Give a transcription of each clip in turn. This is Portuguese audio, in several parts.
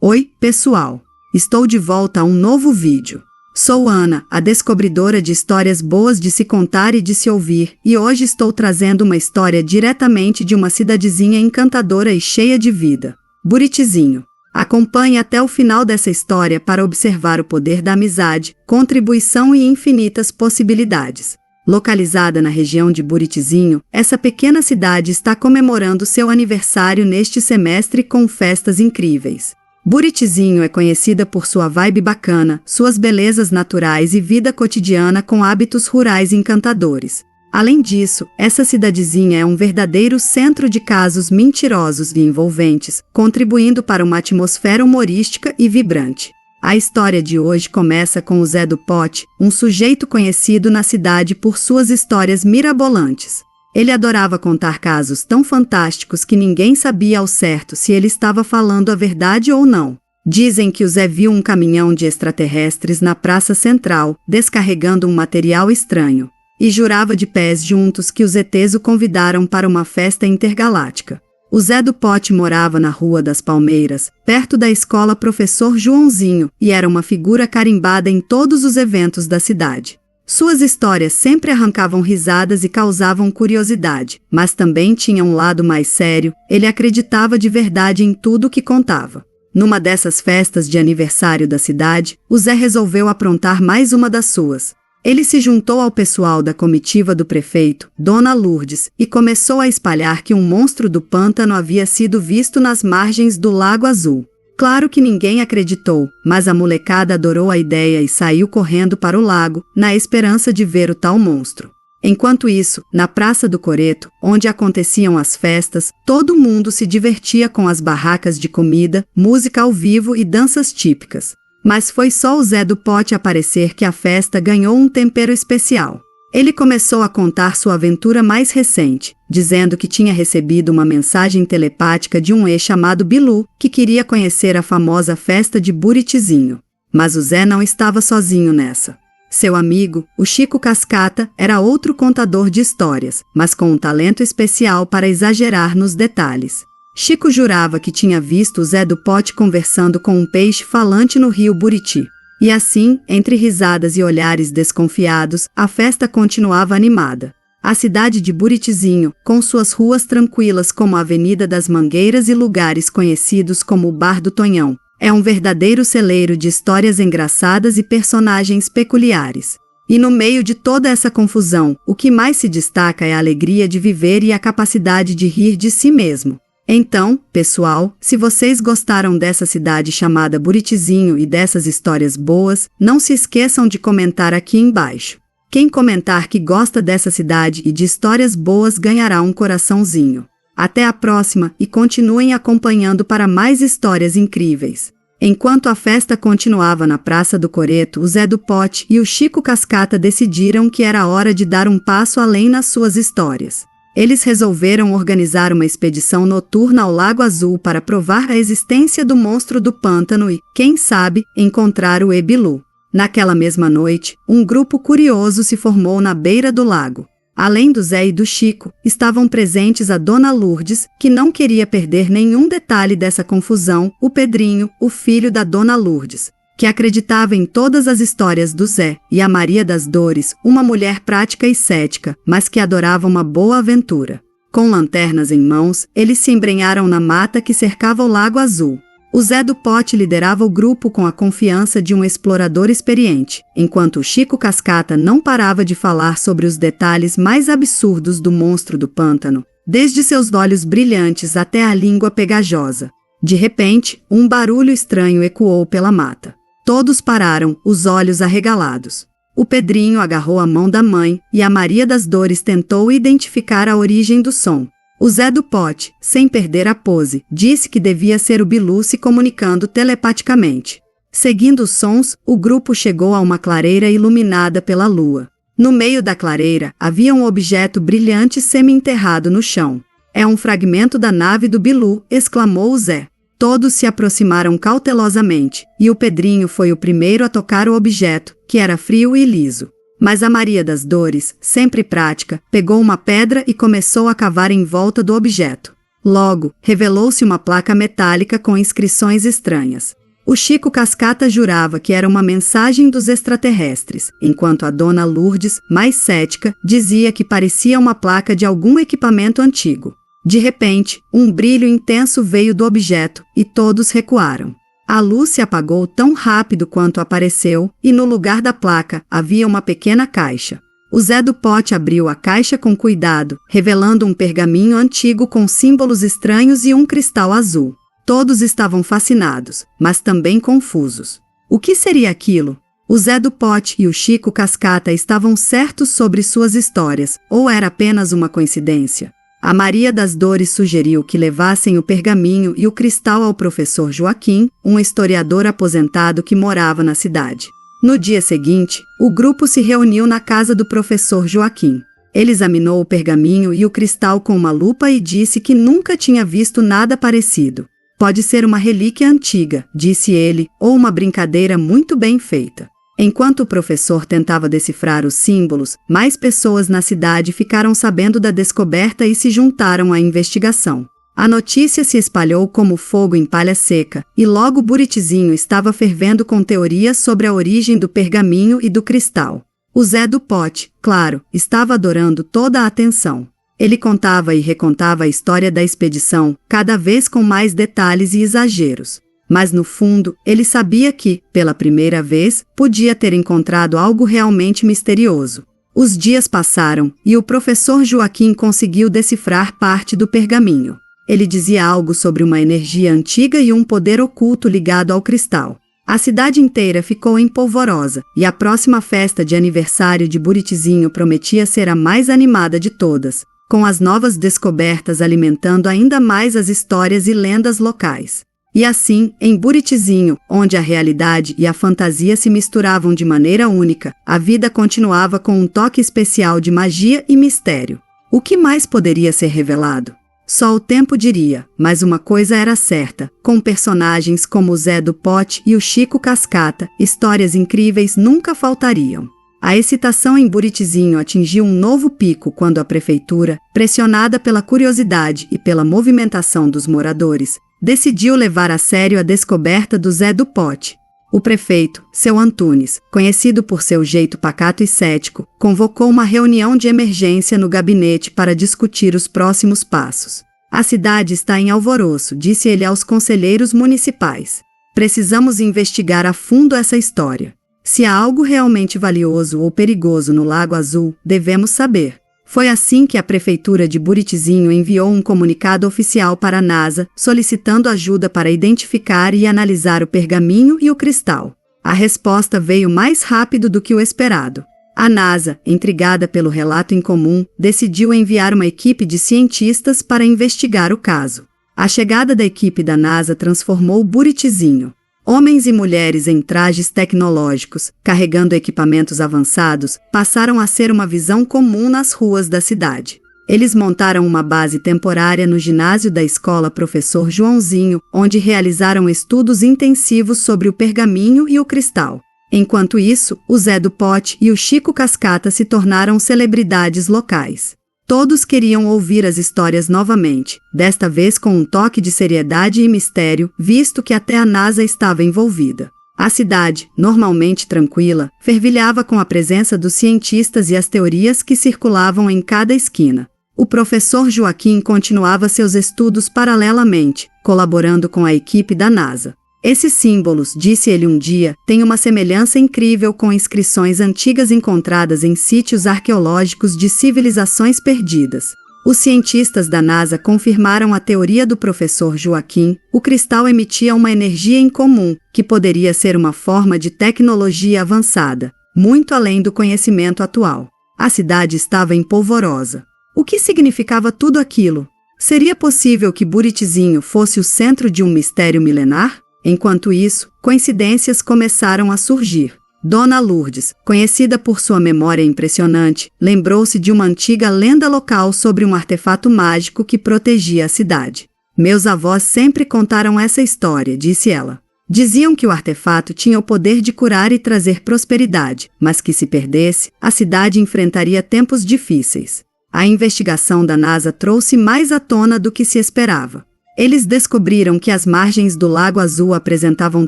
Oi, pessoal! Estou de volta a um novo vídeo. Sou Ana, a descobridora de histórias boas de se contar e de se ouvir, e hoje estou trazendo uma história diretamente de uma cidadezinha encantadora e cheia de vida. Buritizinho. Acompanhe até o final dessa história para observar o poder da amizade, contribuição e infinitas possibilidades. Localizada na região de Buritizinho, essa pequena cidade está comemorando seu aniversário neste semestre com festas incríveis. Buritizinho é conhecida por sua vibe bacana, suas belezas naturais e vida cotidiana com hábitos rurais encantadores. Além disso, essa cidadezinha é um verdadeiro centro de casos mentirosos e envolventes, contribuindo para uma atmosfera humorística e vibrante. A história de hoje começa com o Zé do Pote, um sujeito conhecido na cidade por suas histórias mirabolantes. Ele adorava contar casos tão fantásticos que ninguém sabia ao certo se ele estava falando a verdade ou não. Dizem que o Zé viu um caminhão de extraterrestres na praça central, descarregando um material estranho. E jurava de pés juntos que os ETs o convidaram para uma festa intergaláctica. O Zé do Pote morava na Rua das Palmeiras, perto da escola Professor Joãozinho, e era uma figura carimbada em todos os eventos da cidade. Suas histórias sempre arrancavam risadas e causavam curiosidade, mas também tinha um lado mais sério, ele acreditava de verdade em tudo o que contava. Numa dessas festas de aniversário da cidade, o Zé resolveu aprontar mais uma das suas. Ele se juntou ao pessoal da comitiva do prefeito, Dona Lourdes, e começou a espalhar que um monstro do pântano havia sido visto nas margens do Lago Azul. Claro que ninguém acreditou, mas a molecada adorou a ideia e saiu correndo para o lago, na esperança de ver o tal monstro. Enquanto isso, na Praça do Coreto, onde aconteciam as festas, todo mundo se divertia com as barracas de comida, música ao vivo e danças típicas. Mas foi só o Zé do Pote aparecer que a festa ganhou um tempero especial. Ele começou a contar sua aventura mais recente, dizendo que tinha recebido uma mensagem telepática de um E chamado Bilu, que queria conhecer a famosa festa de Buritizinho. Mas o Zé não estava sozinho nessa. Seu amigo, o Chico Cascata, era outro contador de histórias, mas com um talento especial para exagerar nos detalhes. Chico jurava que tinha visto o Zé do Pote conversando com um peixe falante no rio Buriti. E assim, entre risadas e olhares desconfiados, a festa continuava animada. A cidade de Buritizinho, com suas ruas tranquilas como a Avenida das Mangueiras e lugares conhecidos como o Bar do Tonhão, é um verdadeiro celeiro de histórias engraçadas e personagens peculiares. E no meio de toda essa confusão, o que mais se destaca é a alegria de viver e a capacidade de rir de si mesmo. Então, pessoal, se vocês gostaram dessa cidade chamada Buritizinho e dessas histórias boas, não se esqueçam de comentar aqui embaixo. Quem comentar que gosta dessa cidade e de histórias boas ganhará um coraçãozinho. Até a próxima e continuem acompanhando para mais histórias incríveis. Enquanto a festa continuava na Praça do Coreto, o Zé do Pote e o Chico Cascata decidiram que era hora de dar um passo além nas suas histórias. Eles resolveram organizar uma expedição noturna ao Lago Azul para provar a existência do monstro do pântano e, quem sabe, encontrar o Bilu. Naquela mesma noite, um grupo curioso se formou na beira do lago. Além do Zé e do Chico, estavam presentes a Dona Lourdes, que não queria perder nenhum detalhe dessa confusão, o Pedrinho, o filho da Dona Lourdes, que acreditava em todas as histórias do Zé, e a Maria das Dores, uma mulher prática e cética, mas que adorava uma boa aventura. Com lanternas em mãos, eles se embrenharam na mata que cercava o Lago Azul. O Zé do Pote liderava o grupo com a confiança de um explorador experiente, enquanto o Chico Cascata não parava de falar sobre os detalhes mais absurdos do monstro do pântano, desde seus olhos brilhantes até a língua pegajosa. De repente, um barulho estranho ecoou pela mata. Todos pararam, os olhos arregalados. O Pedrinho agarrou a mão da mãe e a Maria das Dores tentou identificar a origem do som. O Zé do Pote, sem perder a pose, disse que devia ser o Bilu se comunicando telepaticamente. Seguindo os sons, o grupo chegou a uma clareira iluminada pela lua. No meio da clareira, havia um objeto brilhante semi-enterrado no chão. "É um fragmento da nave do Bilu", exclamou o Zé. Todos se aproximaram cautelosamente, e o Pedrinho foi o primeiro a tocar o objeto, que era frio e liso. Mas a Maria das Dores, sempre prática, pegou uma pedra e começou a cavar em volta do objeto. Logo, revelou-se uma placa metálica com inscrições estranhas. O Chico Cascata jurava que era uma mensagem dos extraterrestres, enquanto a dona Lourdes, mais cética, dizia que parecia uma placa de algum equipamento antigo. De repente, um brilho intenso veio do objeto e todos recuaram. A luz se apagou tão rápido quanto apareceu e no lugar da placa havia uma pequena caixa. O Zé do Pote abriu a caixa com cuidado, revelando um pergaminho antigo com símbolos estranhos e um cristal azul. Todos estavam fascinados, mas também confusos. O que seria aquilo? O Zé do Pote e o Chico Cascata estavam certos sobre suas histórias, ou era apenas uma coincidência? A Maria das Dores sugeriu que levassem o pergaminho e o cristal ao professor Joaquim, um historiador aposentado que morava na cidade. No dia seguinte, o grupo se reuniu na casa do professor Joaquim. Ele examinou o pergaminho e o cristal com uma lupa e disse que nunca tinha visto nada parecido. Pode ser uma relíquia antiga, disse ele, ou uma brincadeira muito bem feita. Enquanto o professor tentava decifrar os símbolos, mais pessoas na cidade ficaram sabendo da descoberta e se juntaram à investigação. A notícia se espalhou como fogo em palha seca, e logo Buritizinho estava fervendo com teorias sobre a origem do pergaminho e do cristal. O Zé do Pote, claro, estava adorando toda a atenção. Ele contava e recontava a história da expedição, cada vez com mais detalhes e exageros. Mas no fundo, ele sabia que, pela primeira vez, podia ter encontrado algo realmente misterioso. Os dias passaram, e o professor Joaquim conseguiu decifrar parte do pergaminho. Ele dizia algo sobre uma energia antiga e um poder oculto ligado ao cristal. A cidade inteira ficou empolvorosa, e a próxima festa de aniversário de Buritizinho prometia ser a mais animada de todas, com as novas descobertas alimentando ainda mais as histórias e lendas locais. E assim, em Buritizinho, onde a realidade e a fantasia se misturavam de maneira única, a vida continuava com um toque especial de magia e mistério. O que mais poderia ser revelado? Só o tempo diria, mas uma coisa era certa, com personagens como o Zé do Pote e o Chico Cascata, histórias incríveis nunca faltariam. A excitação em Buritizinho atingiu um novo pico quando a prefeitura, pressionada pela curiosidade e pela movimentação dos moradores, decidiu levar a sério a descoberta do Zé do Pote. O prefeito, seu Antunes, conhecido por seu jeito pacato e cético, convocou uma reunião de emergência no gabinete para discutir os próximos passos. A cidade está em alvoroço, disse ele aos conselheiros municipais. Precisamos investigar a fundo essa história. Se há algo realmente valioso ou perigoso no Lago Azul, devemos saber. Foi assim que a prefeitura de Buritizinho enviou um comunicado oficial para a NASA, solicitando ajuda para identificar e analisar o pergaminho e o cristal. A resposta veio mais rápido do que o esperado. A NASA, intrigada pelo relato incomum, decidiu enviar uma equipe de cientistas para investigar o caso. A chegada da equipe da NASA transformou Buritizinho. Homens e mulheres em trajes tecnológicos, carregando equipamentos avançados, passaram a ser uma visão comum nas ruas da cidade. Eles montaram uma base temporária no ginásio da escola Professor Joãozinho, onde realizaram estudos intensivos sobre o pergaminho e o cristal. Enquanto isso, o Zé do Pote e o Chico Cascata se tornaram celebridades locais. Todos queriam ouvir as histórias novamente, desta vez com um toque de seriedade e mistério, visto que até a NASA estava envolvida. A cidade, normalmente tranquila, fervilhava com a presença dos cientistas e as teorias que circulavam em cada esquina. O professor Joaquim continuava seus estudos paralelamente, colaborando com a equipe da NASA. Esses símbolos, disse ele um dia, têm uma semelhança incrível com inscrições antigas encontradas em sítios arqueológicos de civilizações perdidas. Os cientistas da NASA confirmaram a teoria do professor Joaquim. O cristal emitia uma energia incomum, que poderia ser uma forma de tecnologia avançada, muito além do conhecimento atual. A cidade estava empolvorosa. O que significava tudo aquilo? Seria possível que Buritizinho fosse o centro de um mistério milenar? Enquanto isso, coincidências começaram a surgir. Dona Lourdes, conhecida por sua memória impressionante, lembrou-se de uma antiga lenda local sobre um artefato mágico que protegia a cidade. Meus avós sempre contaram essa história, disse ela. Diziam que o artefato tinha o poder de curar e trazer prosperidade, mas que se perdesse, a cidade enfrentaria tempos difíceis. A investigação da NASA trouxe mais à tona do que se esperava. Eles descobriram que as margens do Lago Azul apresentavam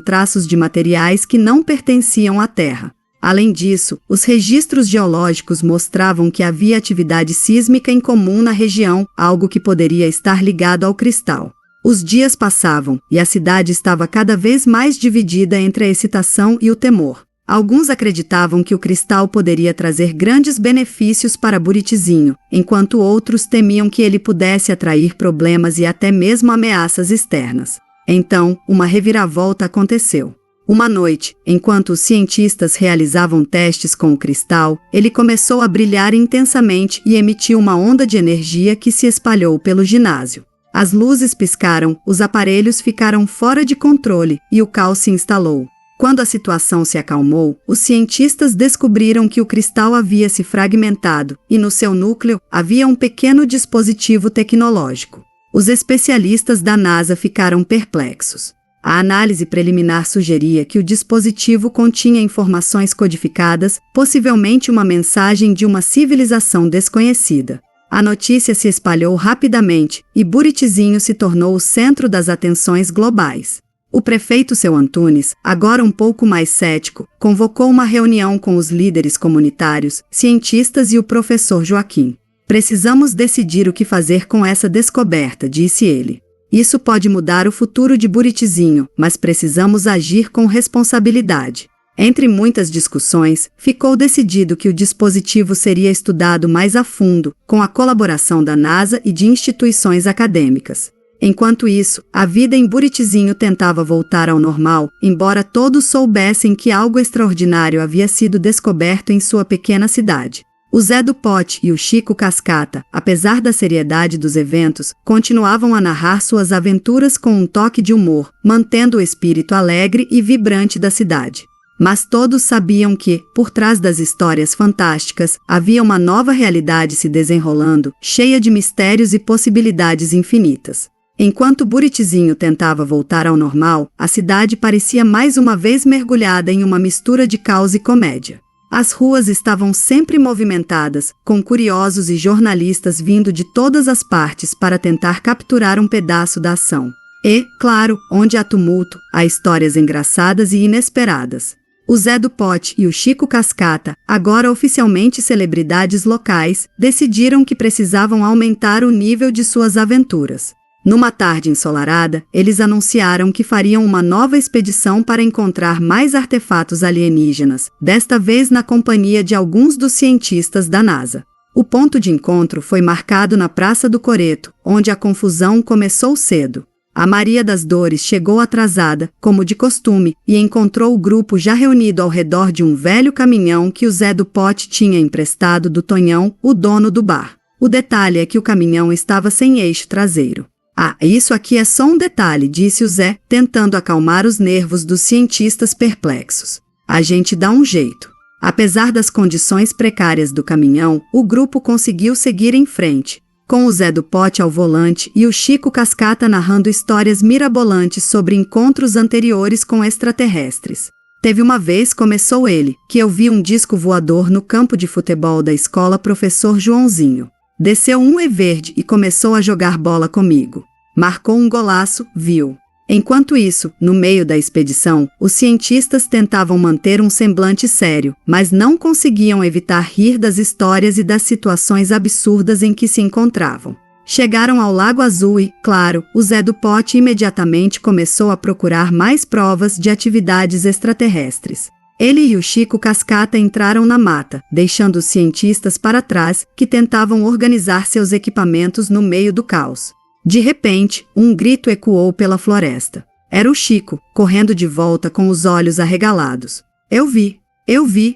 traços de materiais que não pertenciam à Terra. Além disso, os registros geológicos mostravam que havia atividade sísmica incomum na região, algo que poderia estar ligado ao cristal. Os dias passavam, e a cidade estava cada vez mais dividida entre a excitação e o temor. Alguns acreditavam que o cristal poderia trazer grandes benefícios para Buritizinho, enquanto outros temiam que ele pudesse atrair problemas e até mesmo ameaças externas. Então, uma reviravolta aconteceu. Uma noite, enquanto os cientistas realizavam testes com o cristal, ele começou a brilhar intensamente e emitiu uma onda de energia que se espalhou pelo ginásio. As luzes piscaram, os aparelhos ficaram fora de controle e o caos se instalou. Quando a situação se acalmou, os cientistas descobriram que o cristal havia se fragmentado e no seu núcleo havia um pequeno dispositivo tecnológico. Os especialistas da NASA ficaram perplexos. A análise preliminar sugeria que o dispositivo continha informações codificadas, possivelmente uma mensagem de uma civilização desconhecida. A notícia se espalhou rapidamente e Buritizinho se tornou o centro das atenções globais. O prefeito Seu Antunes, agora um pouco mais cético, convocou uma reunião com os líderes comunitários, cientistas e o professor Joaquim. "Precisamos decidir o que fazer com essa descoberta", disse ele. "Isso pode mudar o futuro de Buritizinho, mas precisamos agir com responsabilidade." Entre muitas discussões, ficou decidido que o dispositivo seria estudado mais a fundo, com a colaboração da NASA e de instituições acadêmicas. Enquanto isso, a vida em Buritizinho tentava voltar ao normal, embora todos soubessem que algo extraordinário havia sido descoberto em sua pequena cidade. O Zé do Pote e o Chico Cascata, apesar da seriedade dos eventos, continuavam a narrar suas aventuras com um toque de humor, mantendo o espírito alegre e vibrante da cidade. Mas todos sabiam que, por trás das histórias fantásticas, havia uma nova realidade se desenrolando, cheia de mistérios e possibilidades infinitas. Enquanto Buritizinho tentava voltar ao normal, a cidade parecia mais uma vez mergulhada em uma mistura de caos e comédia. As ruas estavam sempre movimentadas, com curiosos e jornalistas vindo de todas as partes para tentar capturar um pedaço da ação. E, claro, onde há tumulto, há histórias engraçadas e inesperadas. O Zé do Pote e o Chico Cascata, agora oficialmente celebridades locais, decidiram que precisavam aumentar o nível de suas aventuras. Numa tarde ensolarada, eles anunciaram que fariam uma nova expedição para encontrar mais artefatos alienígenas, desta vez na companhia de alguns dos cientistas da NASA. O ponto de encontro foi marcado na Praça do Coreto, onde a confusão começou cedo. A Maria das Dores chegou atrasada, como de costume, e encontrou o grupo já reunido ao redor de um velho caminhão que o Zé do Pote tinha emprestado do Tonhão, o dono do bar. O detalhe é que o caminhão estava sem eixo traseiro. "Ah, isso aqui é só um detalhe", disse o Zé, tentando acalmar os nervos dos cientistas perplexos. "A gente dá um jeito." Apesar das condições precárias do caminhão, o grupo conseguiu seguir em frente, com o Zé do Pote ao volante e o Chico Cascata narrando histórias mirabolantes sobre encontros anteriores com extraterrestres. "Teve uma vez", começou ele, "que eu vi um disco voador no campo de futebol da escola Professor Joãozinho. Desceu um E-verde e começou a jogar bola comigo. Marcou um golaço, viu?" Enquanto isso, no meio da expedição, os cientistas tentavam manter um semblante sério, mas não conseguiam evitar rir das histórias e das situações absurdas em que se encontravam. Chegaram ao Lago Azul e, claro, o Zé do Pote imediatamente começou a procurar mais provas de atividades extraterrestres. Ele e o Chico Cascata entraram na mata, deixando os cientistas para trás, que tentavam organizar seus equipamentos no meio do caos. De repente, um grito ecoou pela floresta. Era o Chico, correndo de volta com os olhos arregalados. Eu vi,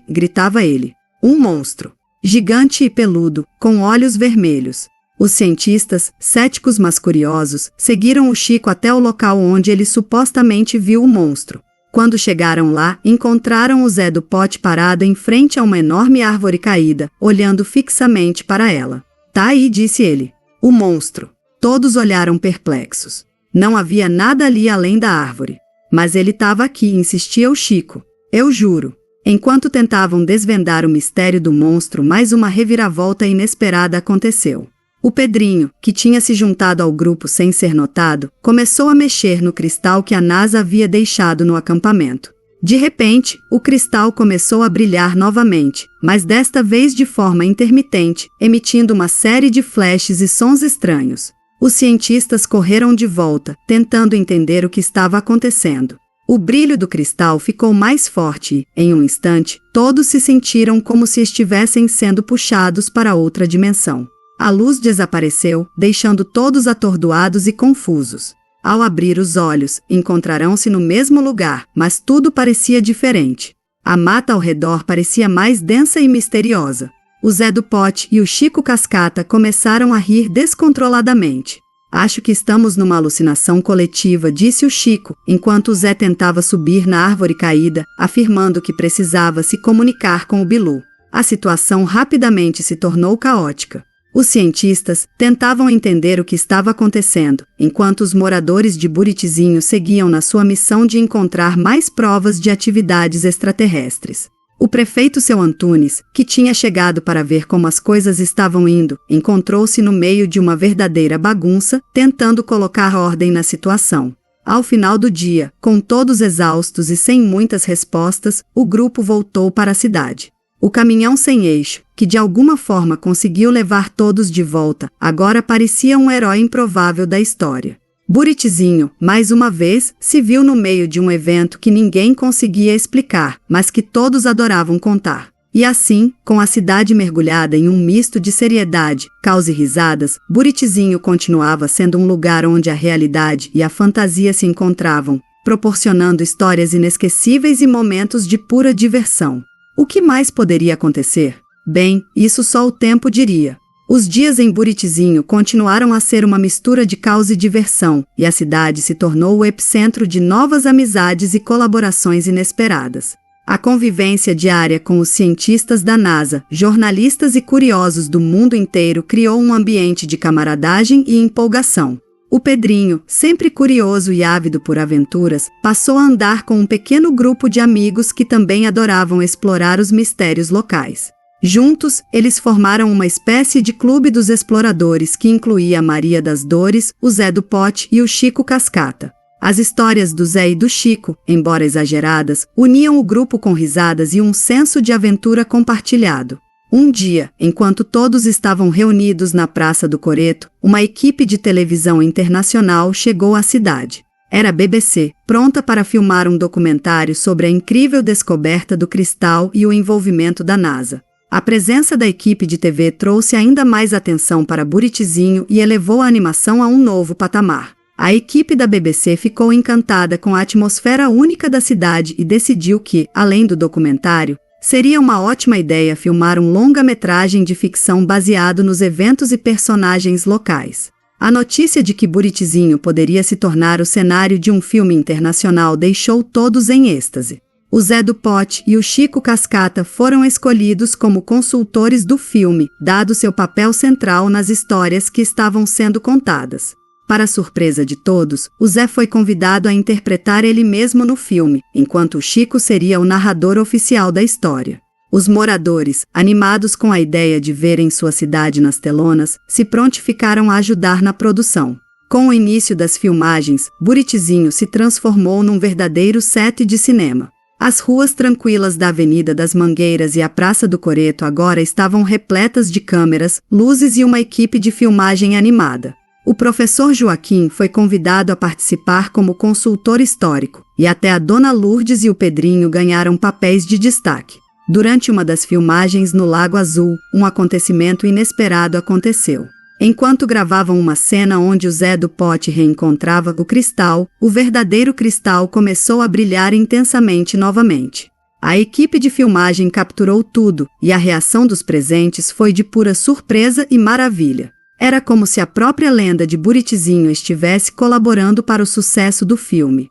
gritava ele. Um monstro. Gigante e peludo, com olhos vermelhos. Os cientistas, céticos mas curiosos, seguiram o Chico até o local onde ele supostamente viu o monstro. Quando chegaram lá, encontraram o Zé do Pote parado em frente a uma enorme árvore caída, olhando fixamente para ela. "Tá aí", disse ele. "O monstro." Todos olharam perplexos. Não havia nada ali além da árvore. "Mas ele estava aqui", insistia o Chico. "Eu juro." Enquanto tentavam desvendar o mistério do monstro, mais uma reviravolta inesperada aconteceu. O Pedrinho, que tinha se juntado ao grupo sem ser notado, começou a mexer no cristal que a NASA havia deixado no acampamento. De repente, o cristal começou a brilhar novamente, mas desta vez de forma intermitente, emitindo uma série de flashes e sons estranhos. Os cientistas correram de volta, tentando entender o que estava acontecendo. O brilho do cristal ficou mais forte e, em um instante, todos se sentiram como se estivessem sendo puxados para outra dimensão. A luz desapareceu, deixando todos atordoados e confusos. Ao abrir os olhos, encontrarão-se no mesmo lugar, mas tudo parecia diferente. A mata ao redor parecia mais densa e misteriosa. O Zé do Pote e o Chico Cascata começaram a rir descontroladamente. Acho que estamos numa alucinação coletiva, disse o Chico, enquanto o Zé tentava subir na árvore caída, afirmando que precisava se comunicar com o Bilu. A situação rapidamente se tornou caótica. Os cientistas tentavam entender o que estava acontecendo, enquanto os moradores de Buritizinho seguiam na sua missão de encontrar mais provas de atividades extraterrestres. O prefeito Seu Antunes, que tinha chegado para ver como as coisas estavam indo, encontrou-se no meio de uma verdadeira bagunça, tentando colocar ordem na situação. Ao final do dia, com todos exaustos e sem muitas respostas, o grupo voltou para a cidade. O caminhão sem eixo, que de alguma forma conseguiu levar todos de volta, agora parecia um herói improvável da história. Buritizinho, mais uma vez, se viu no meio de um evento que ninguém conseguia explicar, mas que todos adoravam contar. E assim, com a cidade mergulhada em um misto de seriedade, caos e risadas, Buritizinho continuava sendo um lugar onde a realidade e a fantasia se encontravam, proporcionando histórias inesquecíveis e momentos de pura diversão. O que mais poderia acontecer? Bem, isso só o tempo diria. Os dias em Buritizinho continuaram a ser uma mistura de caos e diversão, e a cidade se tornou o epicentro de novas amizades e colaborações inesperadas. A convivência diária com os cientistas da NASA, jornalistas e curiosos do mundo inteiro criou um ambiente de camaradagem e empolgação. O Pedrinho, sempre curioso e ávido por aventuras, passou a andar com um pequeno grupo de amigos que também adoravam explorar os mistérios locais. Juntos, eles formaram uma espécie de clube dos exploradores que incluía a Maria das Dores, o Zé do Pote e o Chico Cascata. As histórias do Zé e do Chico, embora exageradas, uniam o grupo com risadas e um senso de aventura compartilhado. Um dia, enquanto todos estavam reunidos na Praça do Coreto, uma equipe de televisão internacional chegou à cidade. Era a BBC, pronta para filmar um documentário sobre a incrível descoberta do cristal e o envolvimento da NASA. A presença da equipe de TV trouxe ainda mais atenção para Buritizinho e elevou a animação a um novo patamar. A equipe da BBC ficou encantada com a atmosfera única da cidade e decidiu que, além do documentário, seria uma ótima ideia filmar um longa-metragem de ficção baseado nos eventos e personagens locais. A notícia de que Buritizinho poderia se tornar o cenário de um filme internacional deixou todos em êxtase. O Zé do Pote e o Chico Cascata foram escolhidos como consultores do filme, dado seu papel central nas histórias que estavam sendo contadas. Para surpresa de todos, o Zé foi convidado a interpretar ele mesmo no filme, enquanto o Chico seria o narrador oficial da história. Os moradores, animados com a ideia de verem sua cidade nas telonas, se prontificaram a ajudar na produção. Com o início das filmagens, Buritizinho se transformou num verdadeiro set de cinema. As ruas tranquilas da Avenida das Mangueiras e a Praça do Coreto agora estavam repletas de câmeras, luzes e uma equipe de filmagem animada. O professor Joaquim foi convidado a participar como consultor histórico, e até a Dona Lourdes e o Pedrinho ganharam papéis de destaque. Durante uma das filmagens no Lago Azul, um acontecimento inesperado aconteceu. Enquanto gravavam uma cena onde o Zé do Pote reencontrava o cristal, o verdadeiro cristal começou a brilhar intensamente novamente. A equipe de filmagem capturou tudo, e a reação dos presentes foi de pura surpresa e maravilha. Era como se a própria lenda de Buritizinho estivesse colaborando para o sucesso do filme.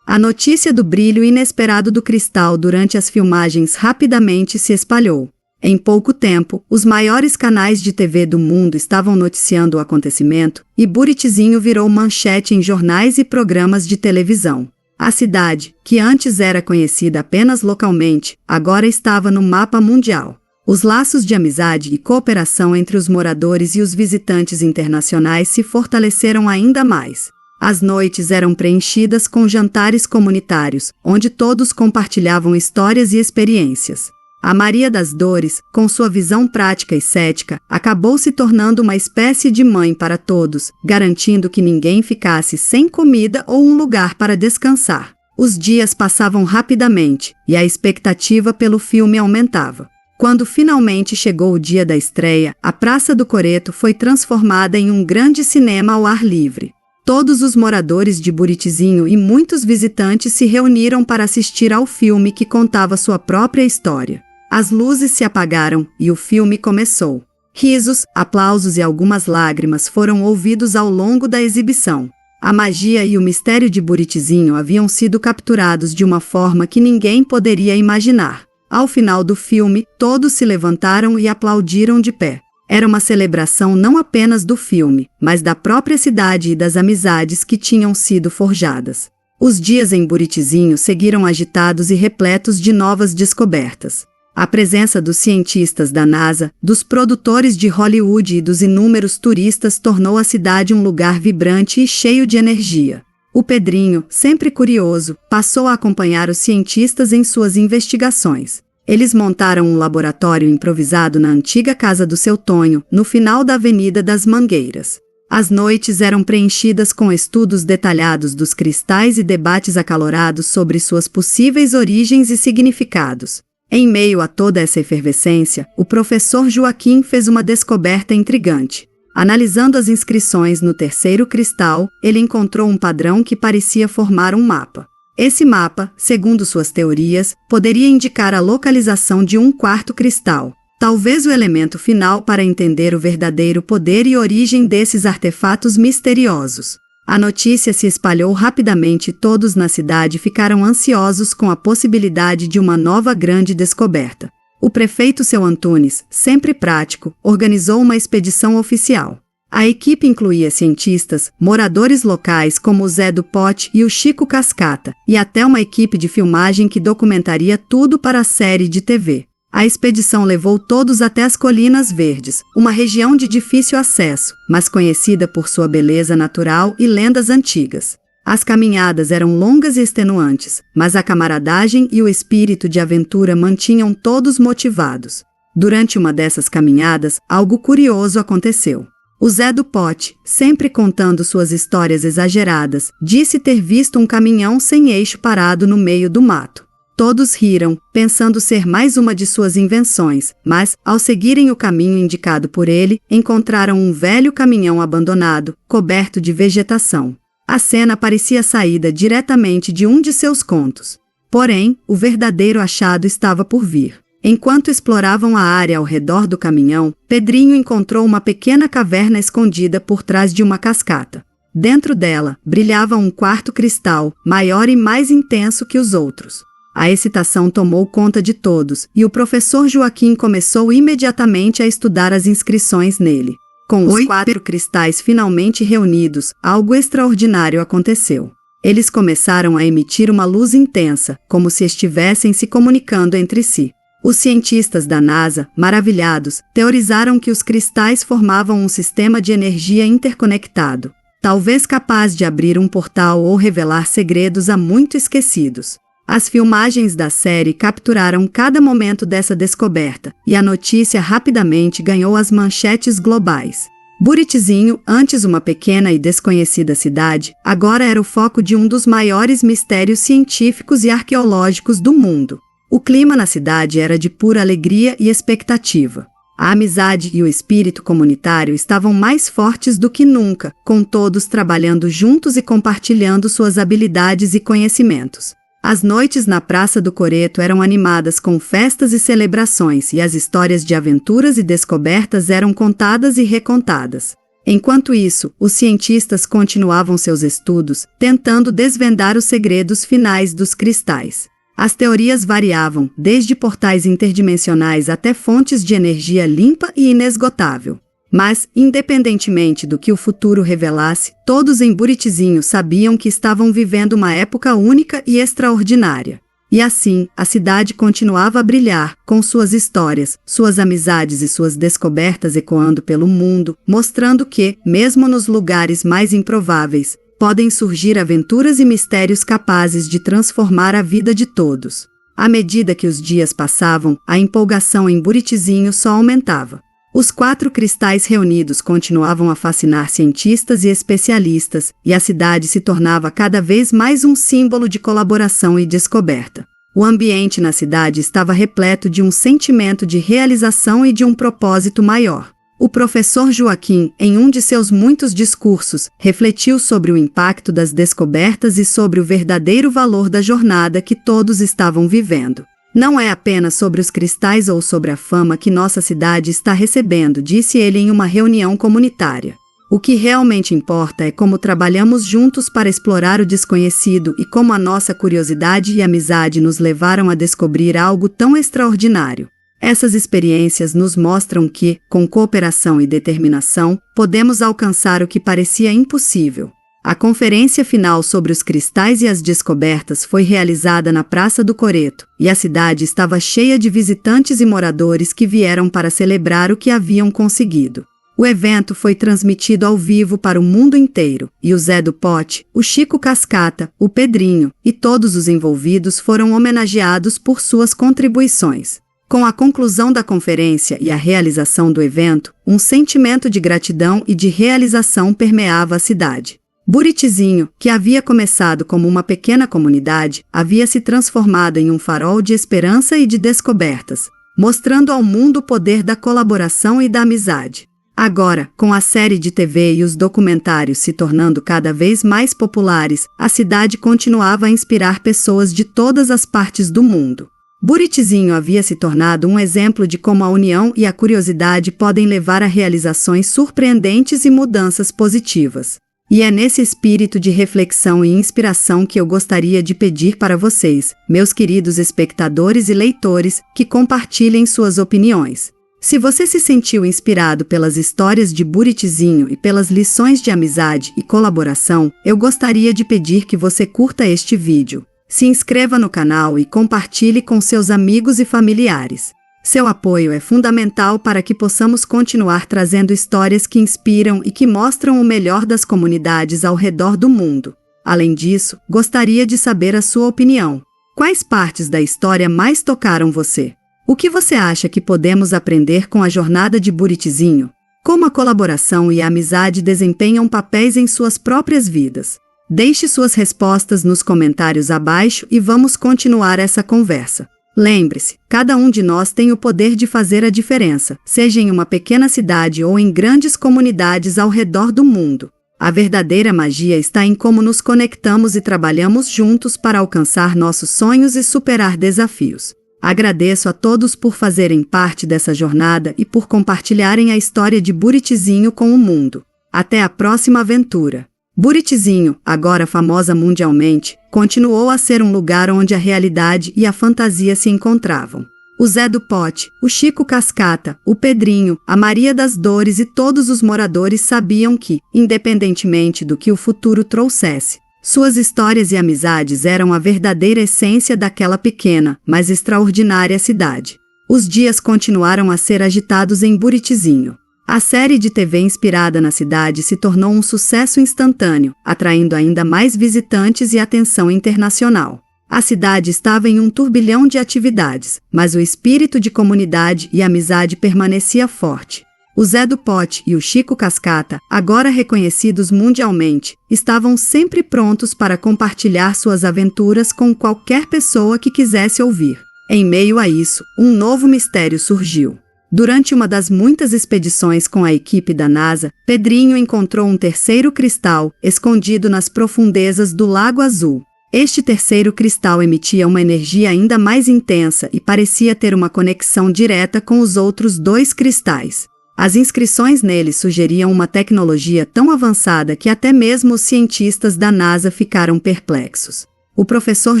A notícia do brilho inesperado do cristal durante as filmagens rapidamente se espalhou. Em pouco tempo, os maiores canais de TV do mundo estavam noticiando o acontecimento, e Buritizinho virou manchete em jornais e programas de televisão. A cidade, que antes era conhecida apenas localmente, agora estava no mapa mundial. Os laços de amizade e cooperação entre os moradores e os visitantes internacionais se fortaleceram ainda mais. As noites eram preenchidas com jantares comunitários, onde todos compartilhavam histórias e experiências. A Maria das Dores, com sua visão prática e cética, acabou se tornando uma espécie de mãe para todos, garantindo que ninguém ficasse sem comida ou um lugar para descansar. Os dias passavam rapidamente, e a expectativa pelo filme aumentava. Quando finalmente chegou o dia da estreia, a Praça do Coreto foi transformada em um grande cinema ao ar livre. Todos os moradores de Buritizinho e muitos visitantes se reuniram para assistir ao filme que contava sua própria história. As luzes se apagaram e o filme começou. Risos, aplausos e algumas lágrimas foram ouvidos ao longo da exibição. A magia e o mistério de Buritizinho haviam sido capturados de uma forma que ninguém poderia imaginar. Ao final do filme, todos se levantaram e aplaudiram de pé. Era uma celebração não apenas do filme, mas da própria cidade e das amizades que tinham sido forjadas. Os dias em Buritizinho seguiram agitados e repletos de novas descobertas. A presença dos cientistas da NASA, dos produtores de Hollywood e dos inúmeros turistas tornou a cidade um lugar vibrante e cheio de energia. O Pedrinho, sempre curioso, passou a acompanhar os cientistas em suas investigações. Eles montaram um laboratório improvisado na antiga casa do seu Tonho, no final da Avenida das Mangueiras. As noites eram preenchidas com estudos detalhados dos cristais e debates acalorados sobre suas possíveis origens e significados. Em meio a toda essa efervescência, o professor Joaquim fez uma descoberta intrigante. Analisando as inscrições no terceiro cristal, ele encontrou um padrão que parecia formar um mapa. Esse mapa, segundo suas teorias, poderia indicar a localização de um quarto cristal, talvez o elemento final para entender o verdadeiro poder e origem desses artefatos misteriosos. A notícia se espalhou rapidamente e todos na cidade ficaram ansiosos com a possibilidade de uma nova grande descoberta. O prefeito Seu Antunes, sempre prático, organizou uma expedição oficial. A equipe incluía cientistas, moradores locais como o Zé do Pote e o Chico Cascata, e até uma equipe de filmagem que documentaria tudo para a série de TV. A expedição levou todos até as Colinas Verdes, uma região de difícil acesso, mas conhecida por sua beleza natural e lendas antigas. As caminhadas eram longas e extenuantes, mas a camaradagem e o espírito de aventura mantinham todos motivados. Durante uma dessas caminhadas, algo curioso aconteceu. O Zé do Pote, sempre contando suas histórias exageradas, disse ter visto um caminhão sem eixo parado no meio do mato. Todos riram, pensando ser mais uma de suas invenções, mas, ao seguirem o caminho indicado por ele, encontraram um velho caminhão abandonado, coberto de vegetação. A cena parecia saída diretamente de um de seus contos. Porém, o verdadeiro achado estava por vir. Enquanto exploravam a área ao redor do caminhão, Pedrinho encontrou uma pequena caverna escondida por trás de uma cascata. Dentro dela, brilhava um quarto cristal, maior e mais intenso que os outros. A excitação tomou conta de todos, e o professor Joaquim começou imediatamente a estudar as inscrições nele. Com os 4 cristais finalmente reunidos, algo extraordinário aconteceu. Eles começaram a emitir uma luz intensa, como se estivessem se comunicando entre si. Os cientistas da NASA, maravilhados, teorizaram que os cristais formavam um sistema de energia interconectado, talvez capaz de abrir um portal ou revelar segredos há muito esquecidos. As filmagens da série capturaram cada momento dessa descoberta, e a notícia rapidamente ganhou as manchetes globais. Buritizinho, antes uma pequena e desconhecida cidade, agora era o foco de um dos maiores mistérios científicos e arqueológicos do mundo. O clima na cidade era de pura alegria e expectativa. A amizade e o espírito comunitário estavam mais fortes do que nunca, com todos trabalhando juntos e compartilhando suas habilidades e conhecimentos. As noites na Praça do Coreto eram animadas com festas e celebrações, e as histórias de aventuras e descobertas eram contadas e recontadas. Enquanto isso, os cientistas continuavam seus estudos, tentando desvendar os segredos finais dos cristais. As teorias variavam, desde portais interdimensionais até fontes de energia limpa e inesgotável. Mas, independentemente do que o futuro revelasse, todos em Buritizinho sabiam que estavam vivendo uma época única e extraordinária. E assim, a cidade continuava a brilhar, com suas histórias, suas amizades e suas descobertas ecoando pelo mundo, mostrando que, mesmo nos lugares mais improváveis, podem surgir aventuras e mistérios capazes de transformar a vida de todos. À medida que os dias passavam, a empolgação em Buritizinho só aumentava. Os 4 cristais reunidos continuavam a fascinar cientistas e especialistas, e a cidade se tornava cada vez mais um símbolo de colaboração e descoberta. O ambiente na cidade estava repleto de um sentimento de realização e de um propósito maior. O professor Joaquim, em um de seus muitos discursos, refletiu sobre o impacto das descobertas e sobre o verdadeiro valor da jornada que todos estavam vivendo. Não é apenas sobre os cristais ou sobre a fama que nossa cidade está recebendo, disse ele em uma reunião comunitária. O que realmente importa é como trabalhamos juntos para explorar o desconhecido e como a nossa curiosidade e amizade nos levaram a descobrir algo tão extraordinário. Essas experiências nos mostram que, com cooperação e determinação, podemos alcançar o que parecia impossível. A conferência final sobre os cristais e as descobertas foi realizada na Praça do Coreto, e a cidade estava cheia de visitantes e moradores que vieram para celebrar o que haviam conseguido. O evento foi transmitido ao vivo para o mundo inteiro, e o Zé do Pote, o Chico Cascata, o Pedrinho e todos os envolvidos foram homenageados por suas contribuições. Com a conclusão da conferência e a realização do evento, um sentimento de gratidão e de realização permeava a cidade. Buritizinho, que havia começado como uma pequena comunidade, havia se transformado em um farol de esperança e de descobertas, mostrando ao mundo o poder da colaboração e da amizade. Agora, com a série de TV e os documentários se tornando cada vez mais populares, a cidade continuava a inspirar pessoas de todas as partes do mundo. Buritizinho havia se tornado um exemplo de como a união e a curiosidade podem levar a realizações surpreendentes e mudanças positivas. E é nesse espírito de reflexão e inspiração que eu gostaria de pedir para vocês, meus queridos espectadores e leitores, que compartilhem suas opiniões. Se você se sentiu inspirado pelas histórias de Buritizinho e pelas lições de amizade e colaboração, eu gostaria de pedir que você curta este vídeo. Se inscreva no canal e compartilhe com seus amigos e familiares. Seu apoio é fundamental para que possamos continuar trazendo histórias que inspiram e que mostram o melhor das comunidades ao redor do mundo. Além disso, gostaria de saber a sua opinião. Quais partes da história mais tocaram você? O que você acha que podemos aprender com a jornada de Buritizinho? Como a colaboração e a amizade desempenham papéis em suas próprias vidas? Deixe suas respostas nos comentários abaixo e vamos continuar essa conversa. Lembre-se, cada um de nós tem o poder de fazer a diferença, seja em uma pequena cidade ou em grandes comunidades ao redor do mundo. A verdadeira magia está em como nos conectamos e trabalhamos juntos para alcançar nossos sonhos e superar desafios. Agradeço a todos por fazerem parte dessa jornada e por compartilharem a história de Buritizinho com o mundo. Até a próxima aventura! Buritizinho, agora famosa mundialmente, continuou a ser um lugar onde a realidade e a fantasia se encontravam. O Zé do Pote, o Chico Cascata, o Pedrinho, a Maria das Dores e todos os moradores sabiam que, independentemente do que o futuro trouxesse, suas histórias e amizades eram a verdadeira essência daquela pequena, mas extraordinária cidade. Os dias continuaram a ser agitados em Buritizinho. A série de TV inspirada na cidade se tornou um sucesso instantâneo, atraindo ainda mais visitantes e atenção internacional. A cidade estava em um turbilhão de atividades, mas o espírito de comunidade e amizade permanecia forte. O Zé do Pote e o Chico Cascata, agora reconhecidos mundialmente, estavam sempre prontos para compartilhar suas aventuras com qualquer pessoa que quisesse ouvir. Em meio a isso, um novo mistério surgiu. Durante uma das muitas expedições com a equipe da NASA, Pedrinho encontrou um terceiro cristal, escondido nas profundezas do Lago Azul. Este terceiro cristal emitia uma energia ainda mais intensa e parecia ter uma conexão direta com os outros 2 cristais. As inscrições nele sugeriam uma tecnologia tão avançada que até mesmo os cientistas da NASA ficaram perplexos. O professor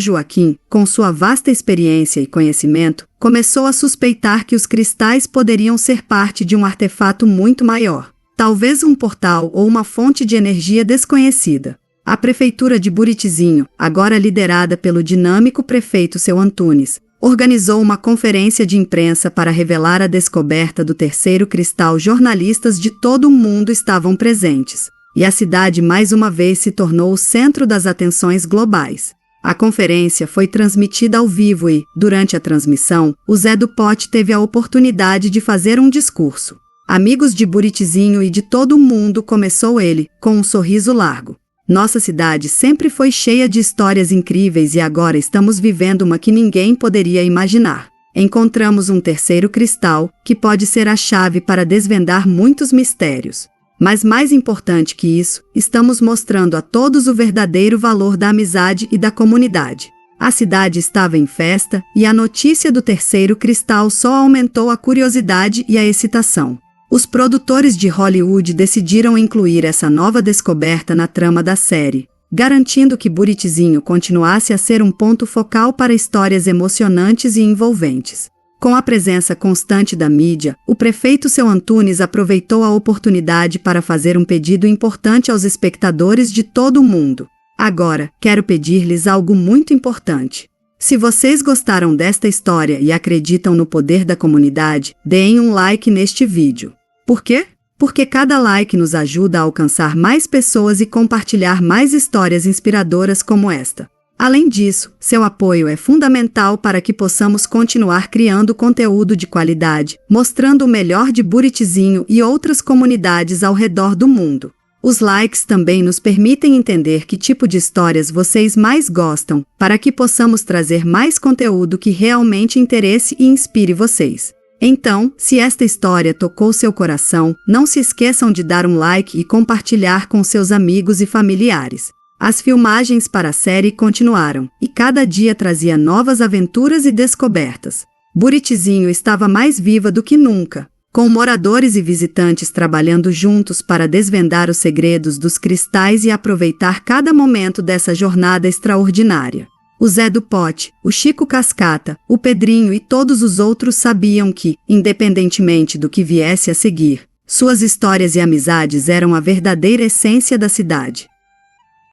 Joaquim, com sua vasta experiência e conhecimento, começou a suspeitar que os cristais poderiam ser parte de um artefato muito maior, talvez um portal ou uma fonte de energia desconhecida. A prefeitura de Buritizinho, agora liderada pelo dinâmico prefeito Seu Antunes, organizou uma conferência de imprensa para revelar a descoberta do terceiro cristal. Jornalistas de todo o mundo estavam presentes, e a cidade mais uma vez se tornou o centro das atenções globais. A conferência foi transmitida ao vivo e, durante a transmissão, o Zé do Pote teve a oportunidade de fazer um discurso. Amigos de Buritizinho e de todo o mundo, começou ele, com um sorriso largo. Nossa cidade sempre foi cheia de histórias incríveis e agora estamos vivendo uma que ninguém poderia imaginar. Encontramos um terceiro cristal, que pode ser a chave para desvendar muitos mistérios. Mas mais importante que isso, estamos mostrando a todos o verdadeiro valor da amizade e da comunidade. A cidade estava em festa e a notícia do terceiro cristal só aumentou a curiosidade e a excitação. Os produtores de Hollywood decidiram incluir essa nova descoberta na trama da série, garantindo que Buritizinho continuasse a ser um ponto focal para histórias emocionantes e envolventes. Com a presença constante da mídia, o prefeito Seu Antunes aproveitou a oportunidade para fazer um pedido importante aos espectadores de todo o mundo. Agora, quero pedir-lhes algo muito importante. Se vocês gostaram desta história e acreditam no poder da comunidade, deem um like neste vídeo. Por quê? Porque cada like nos ajuda a alcançar mais pessoas e compartilhar mais histórias inspiradoras como esta. Além disso, seu apoio é fundamental para que possamos continuar criando conteúdo de qualidade, mostrando o melhor de Buritizinho e outras comunidades ao redor do mundo. Os likes também nos permitem entender que tipo de histórias vocês mais gostam, para que possamos trazer mais conteúdo que realmente interesse e inspire vocês. Então, se esta história tocou seu coração, não se esqueçam de dar um like e compartilhar com seus amigos e familiares. As filmagens para a série continuaram, e cada dia trazia novas aventuras e descobertas. Buritizinho estava mais viva do que nunca, com moradores e visitantes trabalhando juntos para desvendar os segredos dos cristais e aproveitar cada momento dessa jornada extraordinária. O Zé do Pote, o Chico Cascata, o Pedrinho e todos os outros sabiam que, independentemente do que viesse a seguir, suas histórias e amizades eram a verdadeira essência da cidade.